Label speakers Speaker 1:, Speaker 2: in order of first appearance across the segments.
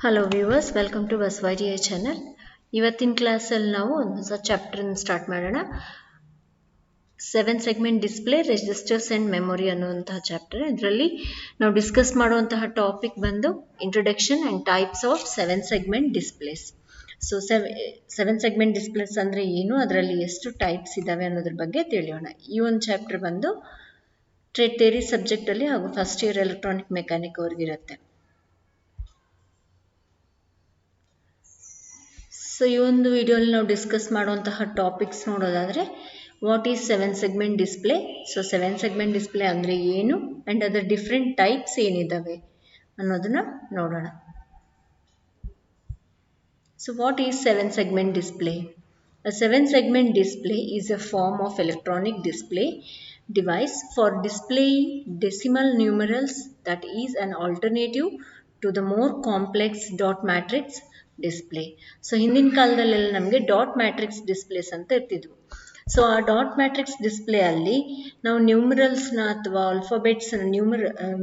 Speaker 1: Hello viewers, welcome to ಬಸವಡಿಐ channel. ಇವತ್ತಿನ ಕ್ಲಾಸಲ್ಲಿ ನಾವು ಒಂದು ಹೊಸ ಚಾಪ್ಟರ್ನ ಸ್ಟಾರ್ಟ್ ಮಾಡೋಣ. 7 segment display, registers and memory ಅನ್ನುವಂತಹ ಚಾಪ್ಟರ್. ಇದರಲ್ಲಿ ನಾವು ಡಿಸ್ಕಸ್ ಮಾಡುವಂತಹ ಟಾಪಿಕ್ ಬಂದು introduction and types of 7 segment displays. So 7 segment displays ಅಂದರೆ ಏನು, ಅದರಲ್ಲಿ ಎಷ್ಟು ಟೈಪ್ಸ್ ಇದ್ದಾವೆ ಅನ್ನೋದ್ರ ಬಗ್ಗೆ ತಿಳಿಯೋಣ. ಈ ಒಂದು ಚಾಪ್ಟರ್ ಬಂದು ಟ್ರೇಡ್ ಥಿಯರಿ ಸಬ್ಜೆಕ್ಟಲ್ಲಿ ಹಾಗೂ ಫಸ್ಟ್ ಇಯರ್ ಎಲೆಕ್ಟ್ರಾನಿಕ್ ಮೆಕ್ಯಾನಿಕ್ ಅವ್ರಿಗಿರುತ್ತೆ. ಸೊ ಈ ಒಂದು ವಿಡಿಯೋಲಿ ನಾವು ಡಿಸ್ಕಸ್ ಮಾಡುವಂತಹ ಟಾಪಿಕ್ಸ್ ನೋಡೋದಾದರೆ, what is 7 segment display. So 7 segment display ಅಂದರೆ ಏನು ಆ್ಯಂಡ್ ಅದರ ಡಿಫ್ರೆಂಟ್ ಟೈಪ್ಸ್ ಏನಿದ್ದಾವೆ ಅನ್ನೋದನ್ನ ನೋಡೋಣ. So what is 7 segment display? A 7 segment display is a form of electronic display device for displaying decimal numerals that is an alternative to the more complex dot matrix display. So ಹಿಂದಿನ ಕಾಲದಲ್ಲೆಲ್ಲ ನಮಗೆ dot matrix displays ಅಂತ ಇರ್ತಿದ್ವು. So ಆ dot matrix display ಅಲ್ಲಿ ನಾವು ನ್ಯೂಮರಲ್ಸ್ನ ಅಥವಾ ಆಲ್ಫಾಬೆಟ್ಸ್ನ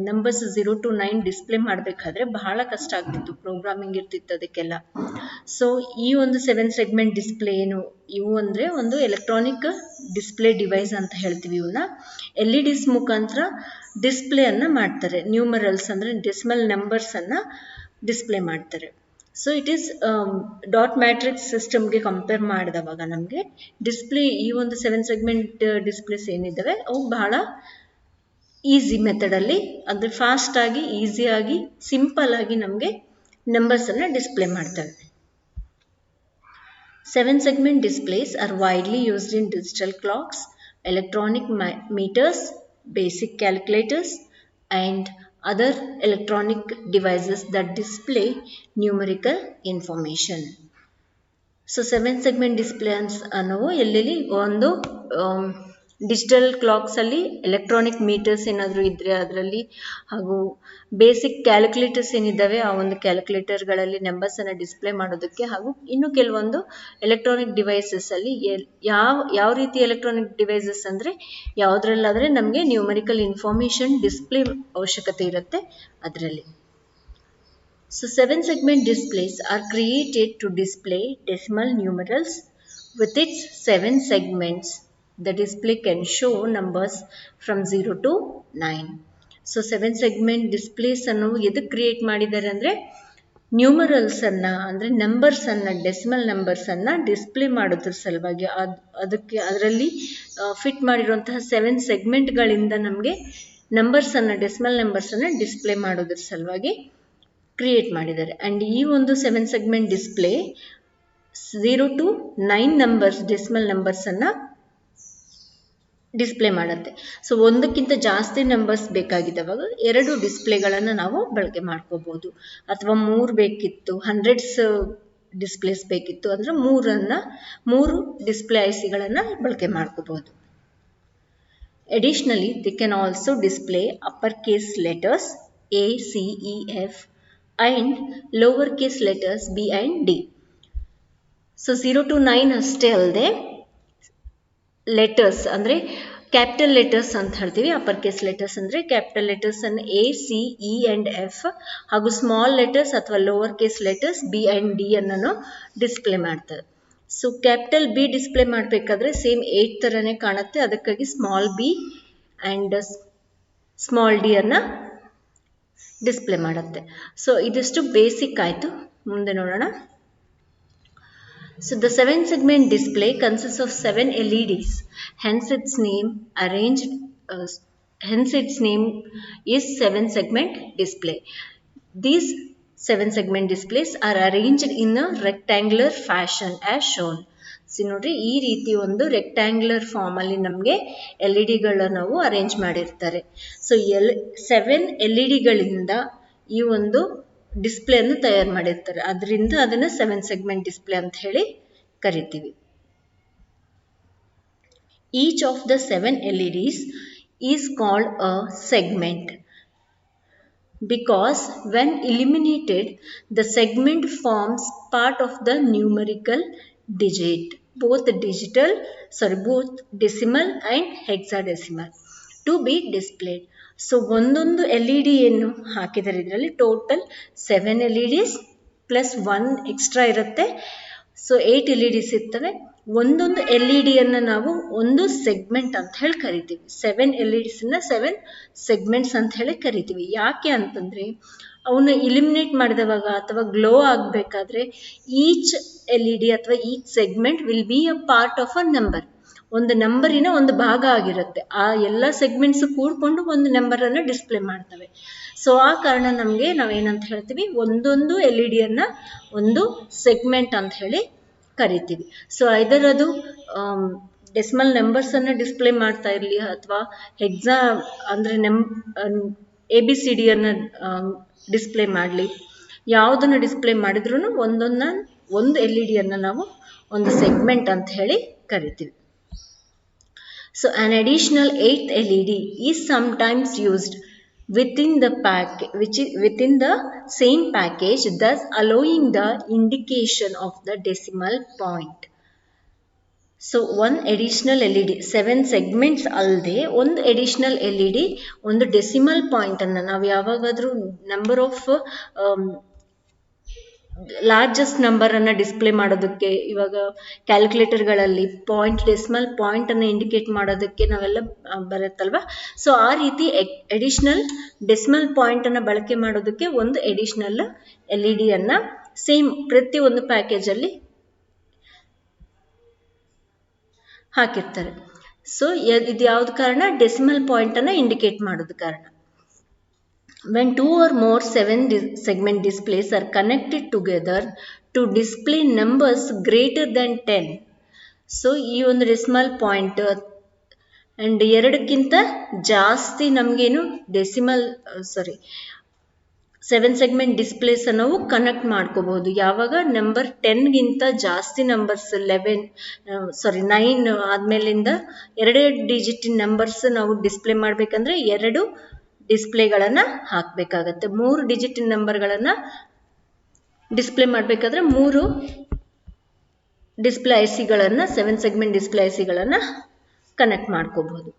Speaker 1: numbers 0 to 9 display ಮಾಡಬೇಕಾದ್ರೆ ಬಹಳ ಕಷ್ಟ ಆಗ್ತಿತ್ತು, ಪ್ರೋಗ್ರಾಮಿಂಗ್ ಇರ್ತಿತ್ತು ಅದಕ್ಕೆಲ್ಲ. ಸೊ ಈ ಒಂದು 7 ಸೆಗ್ಮೆಂಟ್ ಡಿಸ್ಪ್ಲೇ ಏನು, ಇವು ಅಂದರೆ ಒಂದು ಎಲೆಕ್ಟ್ರಾನಿಕ್ ಡಿಸ್ಪ್ಲೇ ಡಿವೈಸ್ ಅಂತ ಹೇಳ್ತೀವಿ. ಇವನ್ನ LEDs ಮುಖಾಂತರ ಡಿಸ್ಪ್ಲೇಯನ್ನು ಮಾಡ್ತಾರೆ. ನ್ಯೂಮರಲ್ಸ್ ಅಂದರೆ ಡೆಸಿಮಲ್ ನಂಬರ್ಸನ್ನು ಡಿಸ್ಪ್ಲೇ ಮಾಡ್ತಾರೆ. So it is dot matrix ಸಿಸ್ಟಮ್ಗೆ ಕಂಪೇರ್ ಮಾಡಿದವಾಗ ನಮಗೆ ಡಿಸ್ಪ್ಲೇ ಈ ಒಂದು 7 ಸೆಗ್ಮೆಂಟ್ ಡಿಸ್ಪ್ಲೇಸ್ ಏನಿದ್ದಾವೆ ಅವು ಬಹಳ ಈಸಿ ಮೆಥಡಲ್ಲಿ, ಅಂದರೆ ಫಾಸ್ಟಾಗಿ, ಈಸಿಯಾಗಿ, ಸಿಂಪಲ್ ಆಗಿ ನಮಗೆ ನಂಬರ್ಸನ್ನು ಡಿಸ್ಪ್ಲೇ ಮಾಡ್ತವೆ. 7 segment displays are widely used in digital clocks, electronic meters, basic calculators, and other electronic devices that display numerical information. So 7 segment displays ಅನ್ನೋವು ಎಲ್ಲೆಲ್ಲಿ ಒಂದು ಡಿಜಿಟಲ್ ಕ್ಲಾಕ್ಸಲ್ಲಿ ಎಲೆಕ್ಟ್ರಾನಿಕ್ ಮೀಟರ್ಸ್ ಏನಾದರೂ ಇದ್ದರೆ ಅದರಲ್ಲಿ, ಹಾಗೂ ಬೇಸಿಕ್ ಕ್ಯಾಲ್ಕುಲೇಟರ್ಸ್ ಏನಿದ್ದಾವೆ ಆ ಒಂದು ಕ್ಯಾಲ್ಕುಲೇಟರ್ಗಳಲ್ಲಿ ನಂಬರ್ಸನ್ನು ಡಿಸ್ಪ್ಲೇ ಮಾಡೋದಕ್ಕೆ, ಹಾಗೂ ಇನ್ನು ಕೆಲವೊಂದು ಎಲೆಕ್ಟ್ರಾನಿಕ್ ಡಿವೈಸಸ್ಸಲ್ಲಿ ಯಾವ ರೀತಿ ಎಲೆಕ್ಟ್ರಾನಿಕ್ ಡಿವೈಸಸ್ ಅಂದರೆ ಯಾವುದ್ರಲ್ಲಾದರೆ ನಮಗೆ ನ್ಯೂಮರಿಕಲ್ ಇನ್ಫಾರ್ಮೇಷನ್ ಡಿಸ್ಪ್ಲೇ ಅವಶ್ಯಕತೆ ಇರುತ್ತೆ ಅದರಲ್ಲಿ. So 7 segment displays are created to display decimal numerals with its 7 segments. The display can show numbers from 0 to 9. So 7 segment displays ಅನ್ನು ಎದಕ್ಕೆ ಕ್ರಿಯೇಟ್ ಮಾಡಿದ್ದಾರೆ ಅಂದರೆ ನ್ಯೂಮರಲ್ಸನ್ನು, ಅಂದರೆ ನಂಬರ್ಸನ್ನು, ಡೆಸಿಮಲ್ ನಂಬರ್ಸನ್ನು ಡಿಸ್ಪ್ಲೇ ಮಾಡೋದ್ರ ಸಲುವಾಗಿ. ಅದರಲ್ಲಿ ಫಿಟ್ ಮಾಡಿರುವಂತಹ 7 ಸೆಗ್ಮೆಂಟ್ಗಳಿಂದ ನಮಗೆ ನಂಬರ್ಸನ್ನು, ಡೆಸಿಮಲ್ ನಂಬರ್ಸನ್ನು ಡಿಸ್ಪ್ಲೇ ಮಾಡೋದ್ರ ಸಲುವಾಗಿ ಕ್ರಿಯೇಟ್ ಮಾಡಿದ್ದಾರೆ. ಆ್ಯಂಡ್ ಈ ಒಂದು 7 segment display 0 to 9 numbers, decimal ನಂಬರ್ಸನ್ನು ಡಿಸ್ಪ್ಲೇ ಮಾಡುತ್ತೆ. ಸೊ ಒಂದಕ್ಕಿಂತ ಜಾಸ್ತಿ ನಂಬರ್ಸ್ ಬೇಕಾಗಿದ್ದವಾಗ 2 ಡಿಸ್ಪ್ಲೇಗಳನ್ನು ನಾವು ಬಳಕೆ ಮಾಡ್ಕೋಬೋದು, ಅಥವಾ 3 ಬೇಕಿತ್ತು, ಹಂಡ್ರೆಡ್ಸ್ ಡಿಸ್ಪ್ಲೇಸ್ ಬೇಕಿತ್ತು ಅಂದರೆ 3 ಡಿಸ್ಪ್ಲೇ ಐಸಿಗಳನ್ನು ಬಳಕೆ ಮಾಡ್ಕೋಬೋದು. Additionally, they can also display uppercase letters A, C, E, F and lowercase letters B and D. So 0 to 9 ಅಷ್ಟೇ ಅಲ್ಲದೆ ಲೆಟರ್ಸ್ ಅಂದರೆ ಕ್ಯಾಪಿಟಲ್ ಲೆಟರ್ಸ್ ಅಂತ ಹೇಳ್ತೀವಿ. ಅಪ್ಪರ್ ಕೇಸ್ ಲೆಟರ್ಸ್ ಅಂದರೆ ಕ್ಯಾಪಿಟಲ್ ಲೆಟರ್ಸ್ ಅನ್ನು A, C, E and F, ಹಾಗೂ small letters ಅಥವಾ lower case letters B and D ಅನ್ನು ಡಿಸ್ಪ್ಲೇ ಮಾಡ್ತಾರೆ. ಸೊ ಕ್ಯಾಪಿಟಲ್ B ಡಿಸ್ಪ್ಲೇ ಮಾಡಬೇಕಾದ್ರೆ ಸೇಮ್ 8 ಥರನೇ ಕಾಣುತ್ತೆ, ಅದಕ್ಕಾಗಿ small b and small d ಅನ್ನು ಡಿಸ್ಪ್ಲೇ ಮಾಡುತ್ತೆ. ಸೊ ಇದಿಷ್ಟು ಬೇಸಿಕ್ ಆಯಿತು. ಮುಂದೆ ನೋಡೋಣ. So the 7 segment display consists of 7 LEDs. Hence its name is 7 segment display. These 7 segment displays are arranged in a rectangular fashion as shown. So ನೋಡ್ರಿ, ಈ ರೀತಿ ಒಂದು ರೆಕ್ಟ್ಯಾಂಗ್ಯುಲರ್ ಫಾರ್ಮಲ್ಲಿ ನಮಗೆ LEDಗಳನ್ನ ನಾವು ಅರೇಂಜ್ ಮಾಡಿರ್ತಾರೆ. ಸೊ 7 LEDಗಳಿಂದ ಈ ಒಂದು ಡಿಸ್ಪ್ಲೇಯನ್ನು ತಯಾರು ಮಾಡಿರ್ತಾರೆ. ಅದರಿಂದ ಅದನ್ನು 7 ಸೆಗ್ಮೆಂಟ್ ಡಿಸ್ಪ್ಲೇ ಅಂತ ಹೇಳಿ ಕರಿತೀವಿ. Each of the 7 LEDs is called a segment because when illuminated the segment forms part of the numerical digit, both decimal and hexadecimal, to be displayed. So ಒಂದೊಂದು LED ಏನು ಹಾಕಿದರೆ ಇದರಲ್ಲಿ ಟೋಟಲ್ 7 LEDs ಪ್ಲಸ್ 1 ಎಕ್ಸ್ಟ್ರಾ ಇರುತ್ತೆ. So 8 LEDs ಇರ್ತವೆ. ಒಂದೊಂದು LED ಅನ್ನು ನಾವು ಒಂದು ಸೆಗ್ಮೆಂಟ್ ಅಂತ ಹೇಳಿ ಕರಿತೀವಿ. 7 LEDs 7 ಸೆಗ್ಮೆಂಟ್ಸ್ ಅಂತ ಹೇಳಿ ಕರಿತೀವಿ. ಯಾಕೆ ಅಂತಂದ್ರೆ ಅವನ್ನ ಇಲಿಮಿನೇಟ್ ಮಾಡಿದವಾಗ ಅಥವಾ ಗ್ಲೋ ಆಗಬೇಕಾದ್ರೆ ಈಚ್ LED ಅಥವಾ each segment will be a part of a number. ಒಂದು ನಂಬರಿನ ಒಂದು ಭಾಗ ಆಗಿರುತ್ತೆ. ಆ ಎಲ್ಲ ಸೆಗ್ಮೆಂಟ್ಸ್ ಕೂಡ್ಕೊಂಡು ಒಂದು ನಂಬರ್ ಅನ್ನು ಡಿಸ್ಪ್ಲೇ ಮಾಡ್ತವೆ. ಸೊ ಆ ಕಾರಣ ನಮಗೆ ನಾವೇನಂತ ಹೇಳ್ತೀವಿ, ಒಂದೊಂದು LED ಅನ್ನ ಒಂದು ಸೆಗ್ಮೆಂಟ್ ಅಂತ ಹೇಳಿ ಕರಿತೀವಿ. ಸೊ ಐದರ್ ಅದು ಡೆಸಿಮಲ್ ನಂಬರ್ಸ್ ಅನ್ನ ಡಿಸ್ಪ್ಲೇ ಮಾಡ್ತಾ ಇರಲಿ ಅಥವಾ ಅಂದ್ರೆ ABCD ಅನ್ನ ಡಿಸ್ಪ್ಲೇ ಮಾಡಲಿ, ಯಾವುದನ್ನು ಡಿಸ್ಪ್ಲೇ ಮಾಡಿದ್ರು ಒಂದು LED ಅನ್ನ ನಾವು ಒಂದು ಸೆಗ್ಮೆಂಟ್ ಅಂತ ಹೇಳಿ ಕರಿತೀವಿ. So an additional 8th LED is sometimes used within the same package, thus allowing the indication of the decimal point. So one additional LED, 7 segments ಅಲ್ಲದೆ ಒಂದು additional LED ಒಂದು ಡೆಸಿಮಲ್ ಪಾಯಿಂಟ್ ಅನ್ನು ನಾವು ಯಾವಾಗಾದ್ರೂ ನಂಬರ್ ಆಫ್ ಲಾರ್ಜೆಸ್ಟ್ ನಂಬರ್ ಅನ್ನ display ಮಾಡೋದಕ್ಕೆ, ಇವಾಗ ಕ್ಯಾಲ್ಕುಲೇಟರ್ಗಳಲ್ಲಿ decimal point ಅನ್ನು ಇಂಡಿಕೇಟ್ ಮಾಡೋದಕ್ಕೆ ನಾವೆಲ್ಲ ಬರುತ್ತಲ್ವಾ. ಸೊ ಆ ರೀತಿ ಅಡಿಷನಲ್ ಡೆಸಿಮಲ್ ಪಾಯಿಂಟ್ ಅನ್ನ ಬಳಕೆ ಮಾಡೋದಕ್ಕೆ ಒಂದು ಅಡಿಷನಲ್ LED ಅನ್ನ ಸೇಮ್ ಪ್ರತಿ ಒಂದು ಪ್ಯಾಕೇಜ್ ಅಲ್ಲಿ ಹಾಕಿರ್ತಾರೆ. ಸೊ ಇದು ಯಾವ್ದು ಕಾರಣ? ಡೆಸಿಮಲ್ ಪಾಯಿಂಟ್ ಅನ್ನ ಇಂಡಿಕೇಟ್ ಮಾಡೋದು ಕಾರಣ. When 2 or more 7 segment displays are connected together to display numbers greater than 10. So ಈ ಒಂದು ಡೆಸಿಮಲ್ ಪಾಯಿಂಟ್ ಅಂಡ್ ಎರಡಕ್ಕಿಂತ ಜಾಸ್ತಿ ನಮಗೇನು 7 ಸೆಗ್ಮೆಂಟ್ ಡಿಸ್ಪ್ಲೇಸ್ ನಾವು ಕನೆಕ್ಟ್ ಮಾಡ್ಕೋಬಹುದು. ಯಾವಾಗ ನಂಬರ್ 10ಗಿಂತ ಜಾಸ್ತಿ ನಂಬರ್ಸ್ 9 ಆದ್ಮೇಲಿಂದ 2 ಡಿಜಿಟ್ ನಂಬರ್ಸ್ ನಾವು ಡಿಸ್ಪ್ಲೇ ಮಾಡ್ಬೇಕಂದ್ರೆ 2 ಡಿಸ್ಪ್ಲೇಗಳನ್ನ ಹಾಕಬೇಕಾಗತ್ತೆ. 3 ಡಿಜಿಟ್ ನಂಬರ್ಗಳನ್ನ ಡಿಸ್ಪ್ಲೇ ಮಾಡಬೇಕಾದ್ರೆ 3 ಡಿಸ್ಪ್ಲೇ ಐಸಿಗಳನ್ನ 7 ಸೆಗ್ಮೆಂಟ್ ಡಿಸ್ಪ್ಲೇ ಐಸಿಗಳನ್ನ ಕನೆಕ್ಟ್ ಮಾಡ್ಕೋಬಹುದು.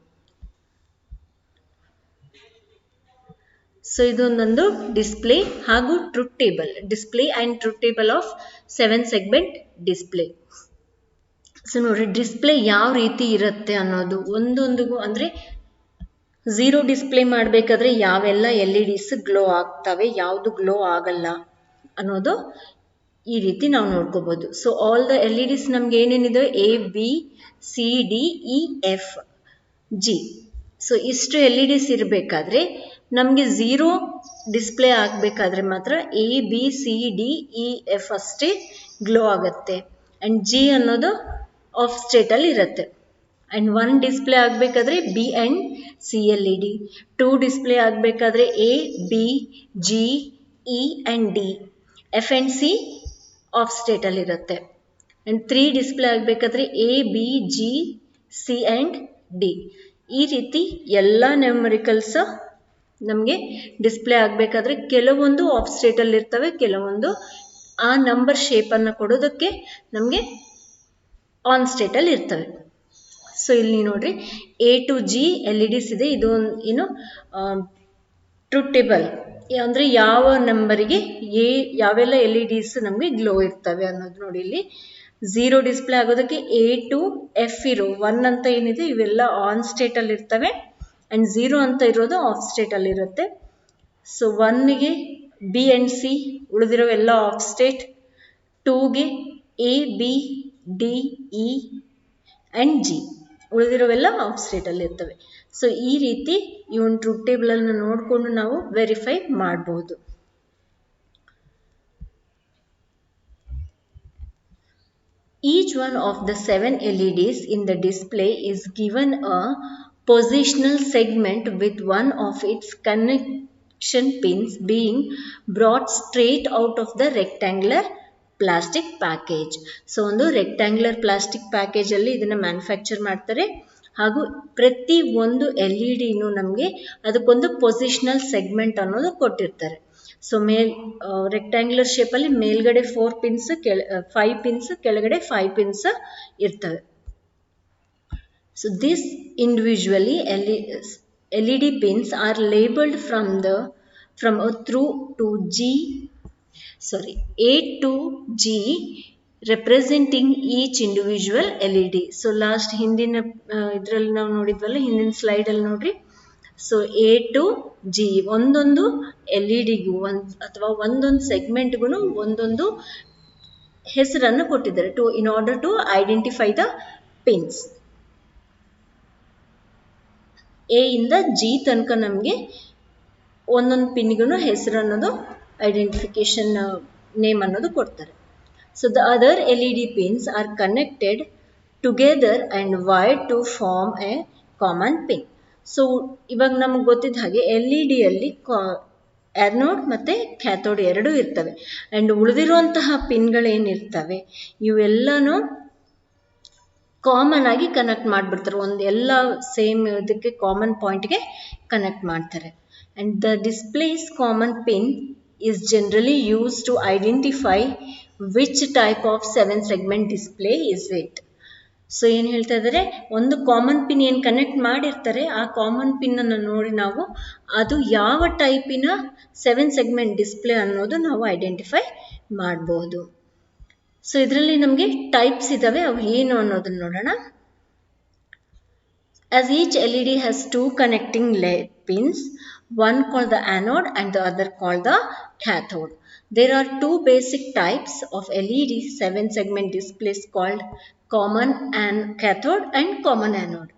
Speaker 1: ಸೊ ಇದೊಂದೊಂದು ಡಿಸ್ಪ್ಲೇ ಹಾಗೂ truth table, display and truth table of 7 segment display. So ನೋಡ್ರಿ, ಡಿಸ್ಪ್ಲೇ ಯಾವ ರೀತಿ ಇರುತ್ತೆ ಅನ್ನೋದು ಒಂದೊಂದಿಗೂ, ಅಂದ್ರೆ 0 ಡಿಸ್ಪ್ಲೇ ಮಾಡಬೇಕಾದ್ರೆ ಯಾವೆಲ್ಲ LEDs ಗ್ಲೋ ಆಗ್ತವೆ, ಯಾವುದು ಗ್ಲೋ ಆಗಲ್ಲ ಅನ್ನೋದು ಈ ರೀತಿ ನಾವು ನೋಡ್ಕೋಬಹುದು. ಸೊ ಆಲ್ ದ LEDs ನಮ್ಗೆ ಏನೇನಿದೆ, ABCDEFG. ಸೊ ಇಷ್ಟು LEDs ಇರಬೇಕಾದ್ರೆ ನಮಗೆ 0 ಡಿಸ್ಪ್ಲೇ ಆಗಬೇಕಾದ್ರೆ ಮಾತ್ರ ABCDEF ಅಷ್ಟೇ ಗ್ಲೋ ಆಗುತ್ತೆ. ಅಂಡ್ G ಅನ್ನೋದು ಆಫ್ ಸ್ಟೇಟ್ ಅಲ್ಲಿ ಇರುತ್ತೆ. ಅಂಡ್ 1 ಡಿಸ್ಪ್ಲೇ ಆಗಬೇಕಾದ್ರೆ B and C LED, 2 display ಆಗಬೇಕಾದ್ರೆ A, B, G, E and D, F and C of state ಅಲ್ಲಿ ಇರುತ್ತೆ. ಅಂಡ್ 3 ಡಿಸ್ಪ್ಲೇ ಆಗಬೇಕಾದ್ರೆ A, B, G, C and D. ಈ ರೀತಿ ಎಲ್ಲ ನ್ಯೂಮರಿಕಲ್ಸ್ ನಮಗೆ ಡಿಸ್ಪ್ಲೇ ಆಗಬೇಕಾದ್ರೆ ಕೆಲವೊಂದು ಆಫ್ ಸ್ಟೇಟ್ ಅಲ್ಲಿ ಇರ್ತವೆ, ಕೆಲವೊಂದು ಆ ನಂಬರ್ ಶೇಪ್ ಅನ್ನು ಕೊಡೋದಕ್ಕೆ ನಮಗೆ ಆನ್ ಸ್ಟೇಟ್ ಅಲ್ಲಿ ಇರ್ತವೆ. ಸೊ ಇಲ್ಲಿ ನೋಡ್ರಿ, A to G LEDs ಇದೆ. ಇದು ಏನು ಟ್ರೂತ್ ಟೇಬಲ್, ಅಂದ್ರೆ ಯಾವ ನಂಬರಿಗೆ ಯಾವೆಲ್ಲ LEDs ನಮಗೆ ಗ್ಲೋ ಇರ್ತವೆ ಅನ್ನೋದು ನೋಡಿ. ಇಲ್ಲಿ 0 ಡಿಸ್ಪ್ಲೇ ಆಗೋದಕ್ಕೆ A to F ಇರೋ 1 ಅಂತ ಏನಿದೆ ಇವೆಲ್ಲ ಆನ್ ಸ್ಟೇಟ್ ಅಲ್ಲಿ ಇರ್ತವೆ. ಅಂಡ್ 0 ಅಂತ ಇರೋದು ಆಫ್ ಸ್ಟೇಟ್ ಅಲ್ಲಿ ಇರುತ್ತೆ. ಸೊ 1ಗೆ B ಅಂಡ್ C, ಉಳಿದಿರೋ ಎಲ್ಲ ಆಫ್ ಸ್ಟೇಟ್. 2ಗೆ A, B, D, E and G, ಉಳಿದಿರೋವೆಲ್ಲ ಆಫ್ ಸ್ಟೇಟ್ ಅಲ್ಲಿ ಇರ್ತವೆ. ಸೊ ಈ ರೀತಿ ಈ ಒಂದು ಟ್ರೂತ್ ಟೇಬಲ್ ಅನ್ನು ನೋಡಿಕೊಂಡು ನಾವು ವೆರಿಫೈ ಮಾಡಬಹುದು. Each one of the 7 LEDs in the display is given a positional segment with one of its connection pins being brought straight out of the rectangular plastic package. So ಒಂದು rectangular plastic package ಅಲ್ಲಿ ಇದನ್ನ manufacture ಮಾಡ್ತಾರೆ. ಹಾಗೂ ಪ್ರತಿ ಒಂದು LEDನೂ ನಮಗೆ ಅದಕ್ಕೊಂದು positional segment ಅನ್ನೋದು ಕೊಟ್ಟಿರ್ತಾರೆ. ಸೊ ರೆಕ್ಟ್ಯಾಂಗ್ಯುಲರ್ ಶೇಪ್ ಅಲ್ಲಿ ಮೇಲ್ಗಡೆ 4 ಪಿನ್ಸ್, 5 ಪಿನ್ಸ್, ಕೆಳಗಡೆ 5 ಪಿನ್ಸ್ ಇರ್ತವೆ. So this individually LED pins are labeled from A through to G. sorry, A to G representing each individual LED. So last ಹಿಂದಿನ ಇದರಲ್ಲಿ ನಾವು ನೋಡಿದ್ವಲ್ಲ, ಹಿಂದಿನ ಸ್ಲೈಡ್ ಅಲ್ಲಿ ನೋಡ್ರಿ. ಸೊ A to G ಒಂದೊಂದು LEDಗೂ ಅಥವಾ ಒಂದೊಂದು ಸೆಗ್ಮೆಂಟ್ಗೂ ಒಂದೊಂದು ಹೆಸರನ್ನು ಕೊಟ್ಟಿದ್ದಾರೆ in order to identify the pins. A ಇಂದ G ತನಕ ನಮಗೆ ಒಂದೊಂದು ಪಿನ್ಗೂ ಹೆಸರು ಅನ್ನೋದು ಐಡೆಂಟಿಫಿಕೇಶನ್ ನೇಮ್ ಅನ್ನೋದು ಕೊಡ್ತಾರೆ. So the other LED pins are connected together and wired to form a common pin. So ಇವಾಗ ನಮಗೆ ಗೊತ್ತಿದ್ದ ಹಾಗೆ LEDಯಲ್ಲಿ ಆ್ಯನೋಡ್ ಮತ್ತು ಕ್ಯಾಥೋಡ್ ಎರಡೂ ಇರ್ತವೆ. ಆ್ಯಂಡ್ ಉಳಿದಿರುವಂತಹ ಪಿನ್ಗಳೇನಿರ್ತವೆ ಇವೆಲ್ಲನೂ ಕಾಮನ್ ಆಗಿ ಕನೆಕ್ಟ್ ಮಾಡಿಬಿಡ್ತಾರೆ, ಎಲ್ಲ ಸೇಮ್ ಇದಕ್ಕೆ ಕಾಮನ್ ಪಾಯಿಂಟ್ಗೆ ಕನೆಕ್ಟ್ ಮಾಡ್ತಾರೆ. And the displays common pin is generally use to identify which type of 7 segment display is it. So ಏನು ಹೇಳ್ತಾ ಇದ್ದಾರೆ, ಒಂದು ಕಾಮನ್ ಪಿನ್ ಏನು ಕನೆಕ್ಟ್ ಮಾಡಿರ್ತಾರೆ ಆ ಕಾಮನ್ ಪಿನ್ನನ್ನು ನೋಡಿ ನಾವು ಅದು ಯಾವ ಟೈಪಿನ 7 segment ಡಿಸ್ಪ್ಲೇ ಅನ್ನೋದು ನಾವು ಐಡೆಂಟಿಫೈ ಮಾಡಬಹುದು. ಸೊ ಇದರಲ್ಲಿ ನಮಗೆ ಟೈಪ್ಸ್ ಇದ್ದಾವೆ, ಅವು ಏನು ಅನ್ನೋದನ್ನು ನೋಡೋಣ. As each LED has 2 connecting pins, one called the anode and the other called the cathode. There are 2 basic types of LED 7 segment displays called common cathode and common anode.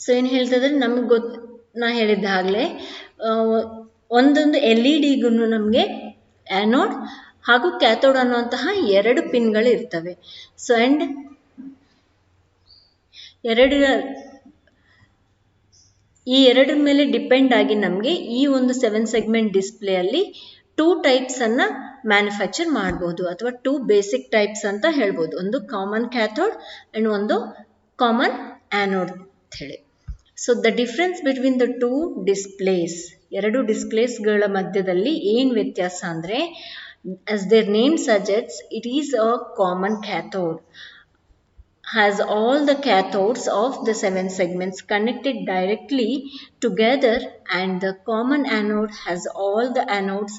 Speaker 1: So ಏನು ಹೇಳ್ತಿದ್ರೆ ನಮಗೆ ನಾ ಹೇಳಿದ್ದಾಗಲೇ ಒಂದೊಂದು LEDಗೂ ನಮಗೆ anode ಹಾಗೂ cathode ಅನ್ನುವಂತಹ 2 ಪಿನ್ಗಳು ಇರ್ತವೆ. ಸೊ ಆ್ಯಂಡ್ ಈ ಎರಡರ ಮೇಲೆ ಡಿಪೆಂಡ್ ಆಗಿ ನಮಗೆ ಈ ಒಂದು 7 segment ಡಿಸ್ಪ್ಲೇಯಲ್ಲಿ 2 ಟೈಪ್ಸನ್ನು ಮ್ಯಾನುಫ್ಯಾಕ್ಚರ್ ಮಾಡ್ಬೋದು ಅಥವಾ 2 ಬೇಸಿಕ್ ಟೈಪ್ಸ್ ಅಂತ ಹೇಳ್ಬೋದು. ಒಂದು ಕಾಮನ್ ಕ್ಯಾಥೋಡ್ ಆ್ಯಂಡ್ ಒಂದು ಕಾಮನ್ ಆ್ಯನೋಡ್ ಅಂತ ಹೇಳಿ. So the difference between the 2 displays, 2 ಡಿಸ್ಪ್ಲೇಸ್ಗಳ ಮಧ್ಯದಲ್ಲಿ ಏನು ವ್ಯತ್ಯಾಸ ಅಂದರೆ, as their name suggests, it is a common cathode. Has all the cathodes of the 7 segments connected directly together, and the common anode has all the anodes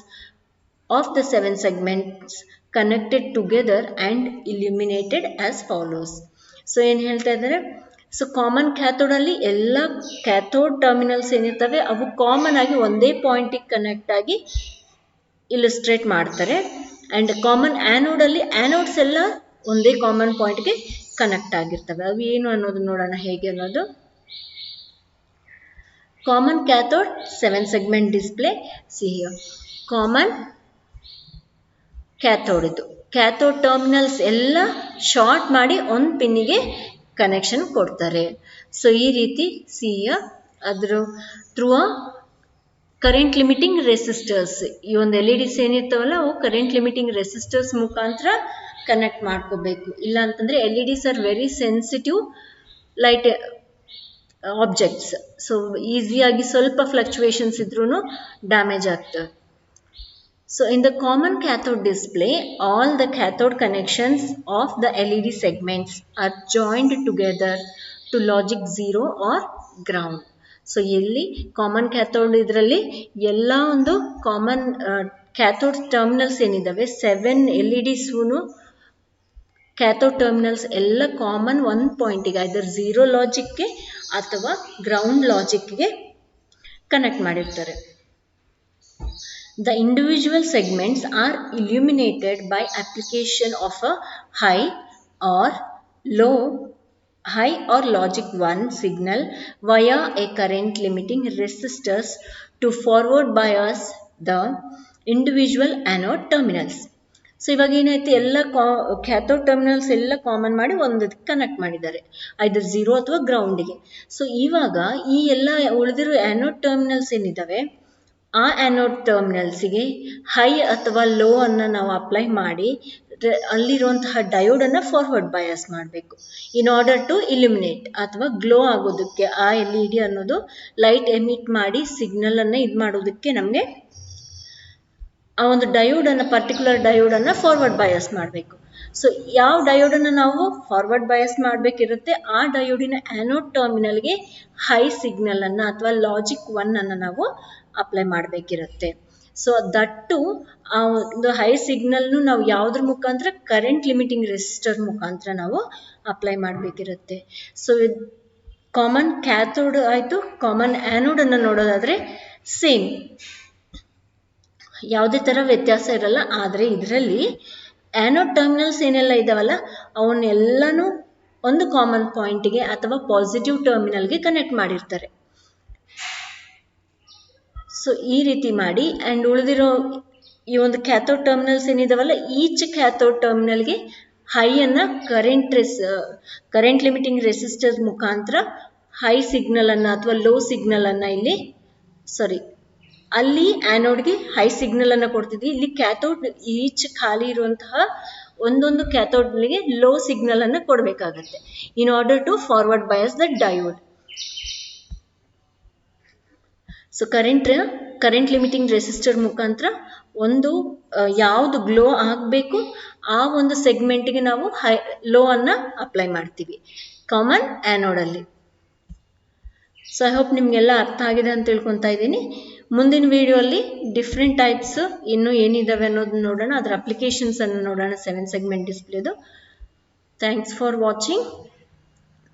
Speaker 1: of the 7 segments connected together and illuminated as follows. So ಏನು ಹೇಳ್ತಾ ಇದ್ದಾರೆ, so common ಕ್ಯಾಥೋಡಲ್ಲಿ ಎಲ್ಲ cathode terminals ಏನಿರ್ತವೆ ಅವು common ಆಗಿ ಒಂದೇ ಪಾಯಿಂಟಿಗೆ connect ಆಗಿ ಇಲಿಸ್ಟ್ರೇಟ್ ಮಾಡ್ತಾರೆ. And common ಆ್ಯನೋಡಲ್ಲಿ ಆ್ಯನೋಡ್ಸ್ ಎಲ್ಲ ಒಂದೇ ಕಾಮನ್ ಪಾಯಿಂಟ್ಗೆ ಕನೆಕ್ಟ್ ಆಗಿರ್ತವೆ. ಅವು ಏನು ಅನ್ನೋದು ನೋಡೋಣ ಹೇಗೆ ಅನ್ನೋದು. Common cathode 7 segment display. See here common cathode, ಇದು ಕ್ಯಾಥೋಡ್ ಟರ್ಮಿನಲ್ಸ್ ಎಲ್ಲ ಶಾರ್ಟ್ ಮಾಡಿ ಒಂದು ಪಿನ್ನಿಗೆ ಕನೆಕ್ಷನ್ ಕೊಡ್ತಾರೆ. ಸೊ ಈ ರೀತಿ ಸಿ ಹಿಯರ್ ಅದ್ರ through a current limiting resistors, ಈ ಒಂದು LEDs ಏನಿರ್ತಾವಲ್ಲ ಅವು ಕರೆಂಟ್ ಲಿಮಿಟಿಂಗ್ ರೆಸಿಸ್ಟರ್ಸ್ ಮುಖಾಂತರ ಕನೆಕ್ಟ್ ಮಾಡ್ಕೋಬೇಕು. ಇಲ್ಲ ಅಂತಂದರೆ LEDs are very sensitive light objects. So ಈಸಿಯಾಗಿ ಸ್ವಲ್ಪ ಫ್ಲಕ್ಚುಯೇಷನ್ಸ್ ಇದ್ರೂ ಡ್ಯಾಮೇಜ್ ಆಗ್ತವೆ. So in the common cathode display, all the cathode connections of the LED segments are joined together to logic 0 or ground. So ಇಲ್ಲಿ common cathode ಇದರಲ್ಲಿ ಎಲ್ಲ ಒಂದು common cathode terminals ಏನಿದ್ದಾವೆ 7 LEDsಗೂ ಕ್ಯಾಥೋಡ್ ಟರ್ಮಿನಲ್ಸ್ ಎಲ್ಲ common ಒಂದು ಪಾಯಿಂಟಿಗೆ ಐದರ್ 0 ಲಾಜಿಕ್ಗೆ ಅಥವಾ ಗ್ರೌಂಡ್ ಲಾಜಿಕ್ಗೆ ಕನೆಕ್ಟ್ ಮಾಡಿರ್ತಾರೆ. The individual segments are illuminated by application of a high or logic 1 signal via a current limiting resistors to forward bias the individual anode terminals. So ಇವಾಗ ಏನಾಯ್ತು, ಎಲ್ಲ ಕ್ಯಾಥೋಡ್ ಟರ್ಮಿನಲ್ಸ್ ಎಲ್ಲ common ಮಾಡಿ ಒಂದಕ್ಕೆ connect ಮಾಡಿದ್ದಾರೆ, ಐದರ್ 0 ಅಥವಾ ಗ್ರೌಂಡಿಗೆ. So ಇವಾಗ ಈ ಎಲ್ಲ ಉಳಿದಿರೋ ಆ್ಯನೋಡ್ ಟರ್ಮಿನಲ್ಸ್ ಏನಿದ್ದಾವೆ ಆ ಆ್ಯನೋಡ್ ಟರ್ಮಿನಲ್ಸಿಗೆ ಹೈ ಅಥವಾ ಲೋ ಅನ್ನು ನಾವು ಅಪ್ಲೈ ಮಾಡಿ ಅಲ್ಲಿರುವಂತಹ ಡಯೋಡನ್ನು ಫಾರ್ವರ್ಡ್ ಬಯಾಸ್ ಮಾಡಬೇಕು ಇನ್ ಆರ್ಡರ್ ಟು ಇಲ್ಯುಮಿನೇಟ್ ಅಥವಾ ಗ್ಲೋ ಆಗೋದಕ್ಕೆ. ಆ LED ಅನ್ನೋದು ಲೈಟ್ ಎಮಿಟ್ ಮಾಡಿ ಸಿಗ್ನಲನ್ನು ಇದು ಮಾಡೋದಕ್ಕೆ ನಮಗೆ ಆ ಒಂದು ಡಯೋಡನ್ನು ಪರ್ಟಿಕ್ಯುಲರ್ ಡಯೋಡನ್ನು ಫಾರ್ವರ್ಡ್ ಬಯಾಸ್ ಮಾಡಬೇಕು. ಸೊ ಯಾವ ಡಯೋಡನ್ನು ನಾವು ಫಾರ್ವರ್ಡ್ ಬಯಾಸ್ ಮಾಡಬೇಕಿರುತ್ತೆ ಆ ಡಯೋಡಿನ ಆ್ಯನೋಡ್ ಟರ್ಮಿನಲ್ಗೆ ಹೈ ಸಿಗ್ನಲನ್ನು ಅಥವಾ ಲಾಜಿಕ್ 1 ಅನ್ನು ನಾವು ಅಪ್ಲೈ ಮಾಡಬೇಕಿರುತ್ತೆ. ಸೊ ದಟ್ಟು ಆ ಒಂದು ಹೈ ಸಿಗ್ನಲ್ನು ನಾವು ಯಾವುದ್ರ ಮುಖಾಂತರ ಕರೆಂಟ್ ಲಿಮಿಟಿಂಗ್ ರೆಸಿಸ್ಟರ್ ಮುಖಾಂತರ ನಾವು ಅಪ್ಲೈ ಮಾಡಬೇಕಿರುತ್ತೆ. ಸೊ ಕಾಮನ್ ಕ್ಯಾಥೋಡ್ ಆಯಿತು. ಕಾಮನ್ ಆ್ಯನೋಡ್ ಅನ್ನು ನೋಡೋದಾದರೆ ಸೇಮ್, ಯಾವುದೇ ಥರ ವ್ಯತ್ಯಾಸ ಇರಲ್ಲ. ಆದರೆ ಇದರಲ್ಲಿ ಆ್ಯನೋಡ್ ಟರ್ಮಿನಲ್ಸ್ ಏನೆಲ್ಲ ಇದಾವಲ್ಲ ಅವನ್ನೆಲ್ಲನೂ ಒಂದು ಕಾಮನ್ ಪಾಯಿಂಟ್ಗೆ ಅಥವಾ ಪಾಸಿಟಿವ್ ಟರ್ಮಿನಲ್ಗೆ ಕನೆಕ್ಟ್ ಮಾಡಿರ್ತಾರೆ. ಸೊ ಈ ರೀತಿ ಮಾಡಿ ಆ್ಯಂಡ್ ಉಳಿದಿರೋ ಈ ಒಂದು ಕ್ಯಾಥೋಡ್ ಟರ್ಮಿನಲ್ಸ್ ಏನಿದಾವಲ್ಲ ಈಚ್ ಕ್ಯಾಥೋಡ್ ಟರ್ಮಿನಲ್ಗೆ ಹೈಯನ್ನು ಕರೆಂಟ್ ಲಿಮಿಟಿಂಗ್ ರೆಸಿಸ್ಟರ್ ಮುಖಾಂತರ ಹೈ ಸಿಗ್ನಲ್ ಅನ್ನು ಅಥವಾ ಲೋ ಸಿಗ್ನಲ್ ಅನ್ನು ಅಲ್ಲಿ ಆ್ಯನೋಡ್ಗೆ ಹೈ ಸಿಗ್ನಲ್ ಅನ್ನು ಕೊಡ್ತಿದ್ವಿ. ಇಲ್ಲಿ ಕ್ಯಾಥೋಡ್ ಈಚ್ ಖಾಲಿ ಇರುವಂತಹ ಒಂದೊಂದು ಕ್ಯಾಥೋಡ್ಗೆ ಲೋ ಸಿಗ್ನಲ್ ಅನ್ನು ಕೊಡಬೇಕಾಗತ್ತೆ in order to forward bias the diode. So current limiting resistor ಮುಖಾಂತರ ಒಂದು ಯಾವುದು ಗ್ಲೋ ಆಗಬೇಕು ಆ ಒಂದು ಸೆಗ್ಮೆಂಟ್ಗೆ ನಾವು ಲೋ ಅನ್ನು ಅಪ್ಲೈ ಮಾಡ್ತೀವಿ ಕಾಮನ್ ಆ್ಯನೋಡಲ್ಲಿ. ಸೊ ಐ ಹೋಪ್ ನಿಮಗೆಲ್ಲ ಅರ್ಥ ಆಗಿದೆ ಅಂತ ತಿಳ್ಕೊತಾ ಇದ್ದೀನಿ. ಮುಂದಿನ ವಿಡಿಯೋಲ್ಲಿ ಡಿಫ್ರೆಂಟ್ ಟೈಪ್ಸ್ ಇನ್ನೂ ಏನಿದಾವೆ ಅನ್ನೋದನ್ನ ನೋಡೋಣ, ಅದರ ಅಪ್ಲಿಕೇಶನ್ಸ್ ಅನ್ನು ನೋಡೋಣ 7 ಸೆಗ್ಮೆಂಟ್ ಡಿಸ್ಪ್ಲೇದು. Thanks for watching.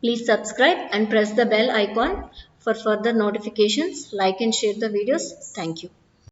Speaker 1: Please subscribe and press the bell icon for further notifications. Like and share the videos. Thank you.